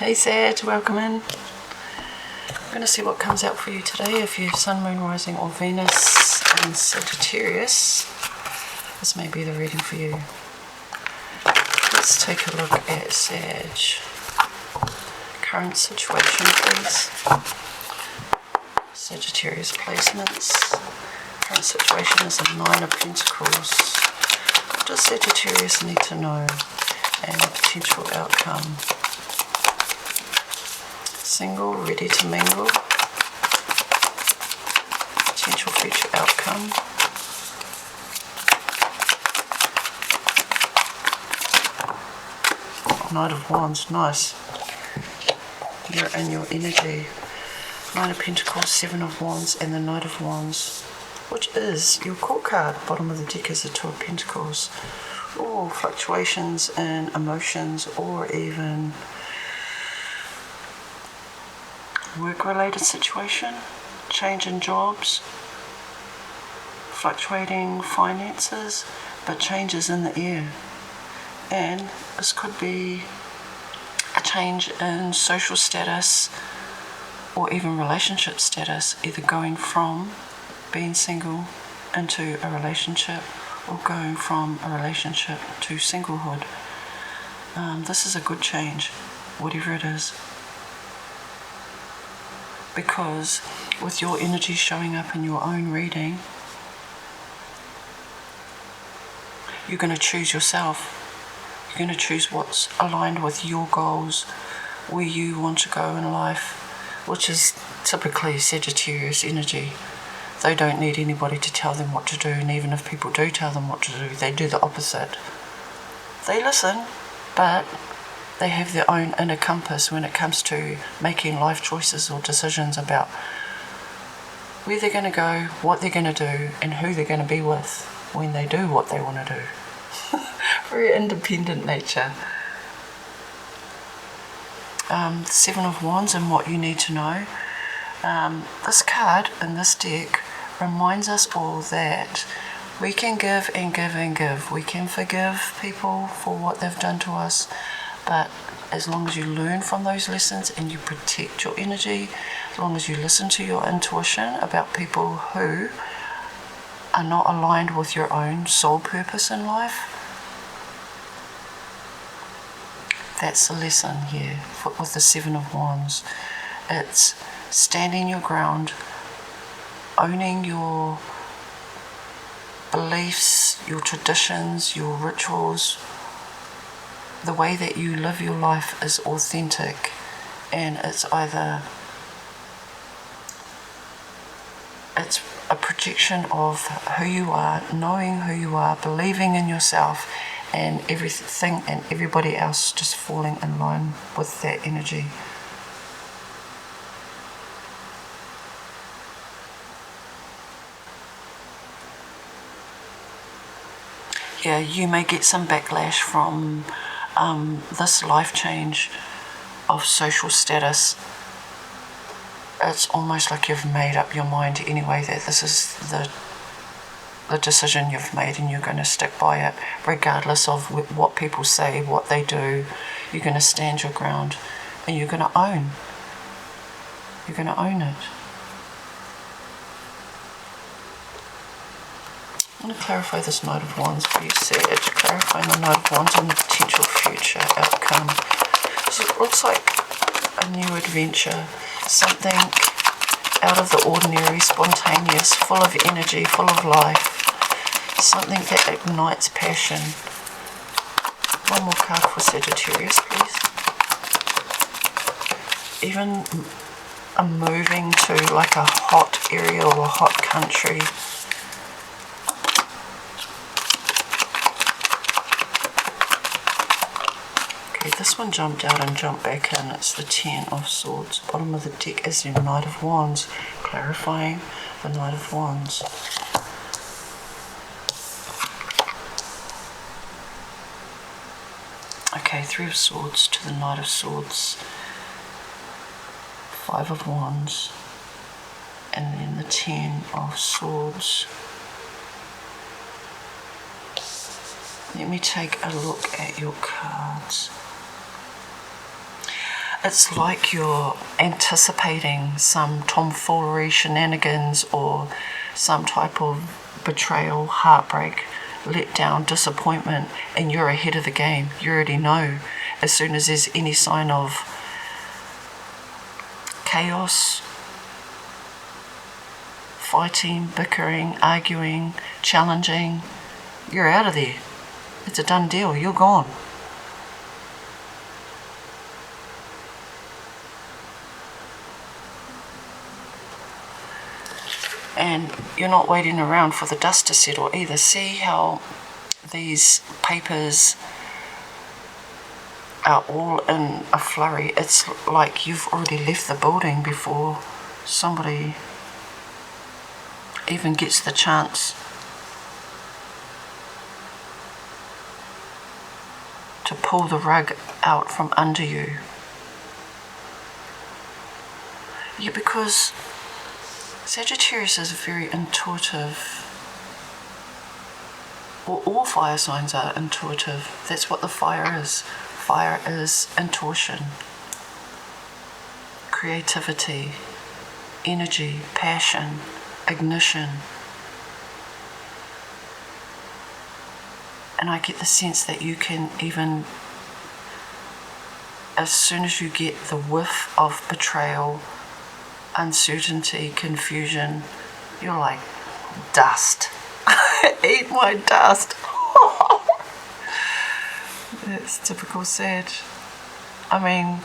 Hey Sag, welcome in. I'm going to see what comes out for you today. If you have Sun, Moon, Rising or Venus in Sagittarius, this may be the reading for you. Let's take a look at Sag. Current situation, please. Sagittarius placements. Current situation is a Nine of Pentacles. What does Sagittarius need to know? And a potential outcome. Single, ready to mingle. Potential future outcome. Knight of Wands, nice. You're in your energy. Nine of Pentacles, Seven of Wands, and the Knight of Wands, which is your court card. Bottom of the deck is the Two of Pentacles. Or fluctuations in emotions, or even work-related situation, change in jobs, fluctuating finances, but changes in the air. And this could be a change in social status or even relationship status, either going from being single into a relationship or going from a relationship to singlehood. This is a good change, whatever it is. Because with your energy showing up in your own reading, you're going to choose yourself. You're going to choose what's aligned with your goals, where you want to go in life, which is typically Sagittarius energy. They don't need anybody to tell them what to do, and even if people do tell them what to do, they do the opposite. They listen, but they have their own inner compass when it comes to making life choices or decisions about where they're going to go, what they're going to do, and who they're going to be with when they do what they want to do. Very independent nature. Seven of Wands and what you need to know. This card in this deck reminds us all that we can give and give and give. We can forgive people for what they've done to us, but as long as you learn from those lessons and you protect your energy, as long as you listen to your intuition about people who are not aligned with your own soul purpose in life, that's the lesson here with the Seven of Wands. It's standing your ground, owning your beliefs, your traditions, your rituals. The way that you live your life is authentic, and it's a projection of who you are, knowing who you are, believing in yourself, and everything and everybody else just falling in line with that energy. Yeah, you may get some backlash from this life change of social status. It's almost like you've made up your mind anyway that this is the decision you've made and you're going to stick by it regardless of what people say, what they do. You're going to stand your ground and you're going to own it. I'm going to clarify this Knight of Wands for you, Sag. Clarifying the Knight of Wands and the potential future outcome. So it looks like a new adventure, something out of the ordinary, spontaneous, full of energy, full of life, something that ignites passion. One more card for Sagittarius, please. Even a moving to like a hot area or a hot country. Okay, this one jumped out and jumped back in. It's the Ten of Swords. Bottom of the deck is the Knight of Wands. Clarifying the Knight of Wands. Okay, Three of Swords to the Knight of Swords. Five of Wands. And then the Ten of Swords. Let me take a look at your cards. It's like you're anticipating some tomfoolery shenanigans or some type of betrayal, heartbreak, letdown, disappointment, and you're ahead of the game. You already know as soon as there's any sign of chaos, fighting, bickering, arguing, challenging, you're out of there. It's a done deal. You're gone. And you're not waiting around for the dust to settle either. See how these papers are all in a flurry. It's like you've already left the building before somebody even gets the chance to pull the rug out from under you. Yeah, because Sagittarius is very intuitive. Well, all fire signs are intuitive. That's what the fire is. Fire is intuition, creativity, energy, passion, ignition. And I get the sense that you can even, as soon as you get the whiff of betrayal, uncertainty, confusion, you're like, dust. Eat my dust. It's typical Sag. I mean,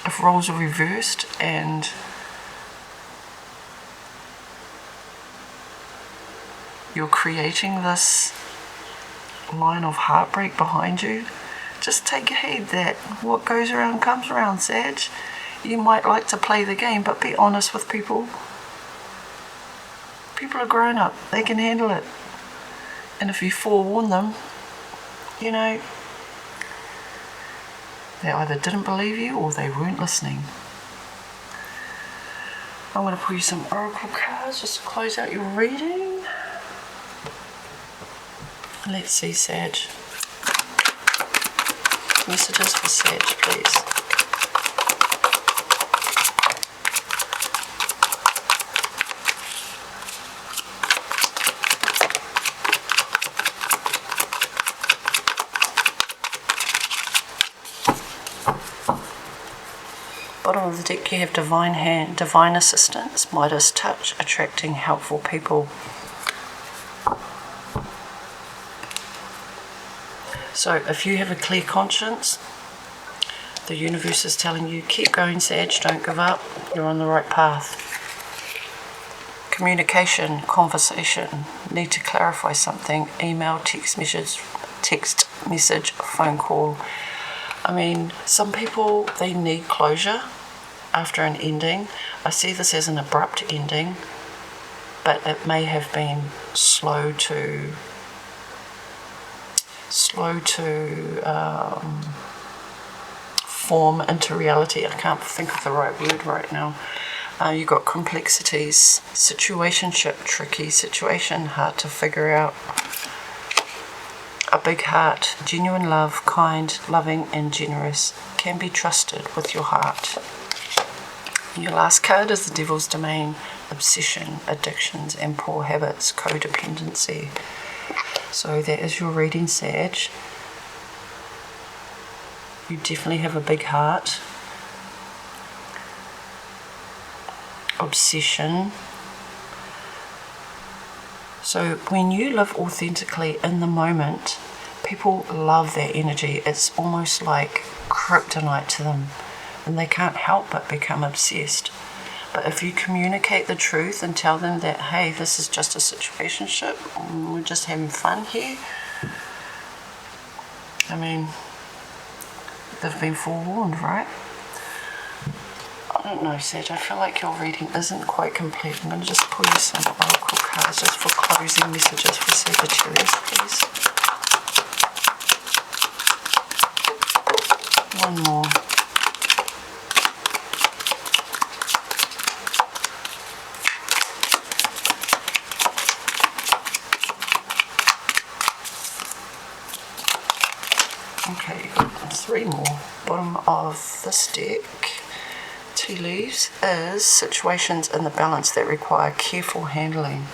if roles are reversed and you're creating this line of heartbreak behind you, just take heed that what goes around comes around, Sag. You might like to play the game, but be honest with people. People are grown up. They can handle it. And if you forewarn them, you know, they either didn't believe you or they weren't listening. I'm going to pull you some oracle cards just to close out your reading. Let's see, Sag. Messages for Sag, please. Bottom of the deck you have divine hand, divine assistance, Midas touch, attracting helpful people. So if you have a clear conscience, the universe is telling you, keep going, Sag, don't give up, you're on the right path. Communication, conversation, need to clarify something, email, text message, phone call. I mean, some people, they need closure after an ending. I see this as an abrupt ending, but it may have been slow to form into reality. I can't think of the right word right now. You've got complexities, situationship, tricky situation, hard to figure out. A big heart, genuine love, kind, loving and generous, can be trusted with your heart. Your last card is the Devil's Domain, obsession, addictions and poor habits, codependency. So that is your reading, Sag. You definitely have a big heart. Obsession. So when you live authentically in the moment, people love that energy. It's almost like kryptonite to them, and they can't help but become obsessed. But if you communicate the truth and tell them that, hey, this is just a situationship, we're just having fun here, I mean, they've been forewarned, right? I don't know, Sag, I feel like your reading isn't quite complete. I'm going to just pull you some oracle cards just for closing messages for Sagittarius, please. One more. Okay, you've got 3 more. bottom of this deck, tea leaves, is situations in the balance that require careful handling.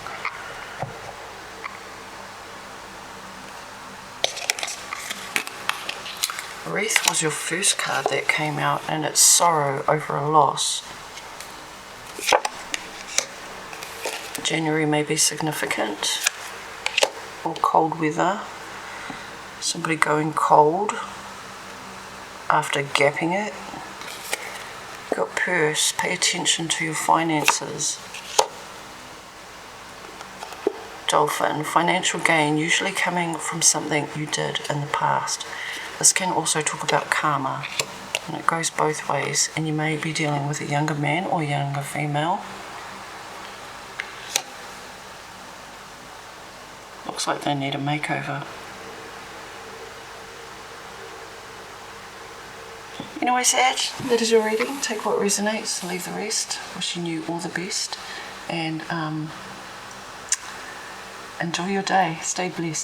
Wreath was your first card that came out, and it's sorrow over a loss. January may be significant, or cold weather. Somebody going cold after gapping it. Got purse, pay attention to your finances. Dolphin, financial gain, usually coming from something you did in the past. This can also talk about karma, and it goes both ways, and you may be dealing with a younger man or younger female. Looks like they need a makeover. Anyway, Sag, that is your reading. Take what resonates, leave the rest. Wishing you all the best, and enjoy your day. Stay blessed.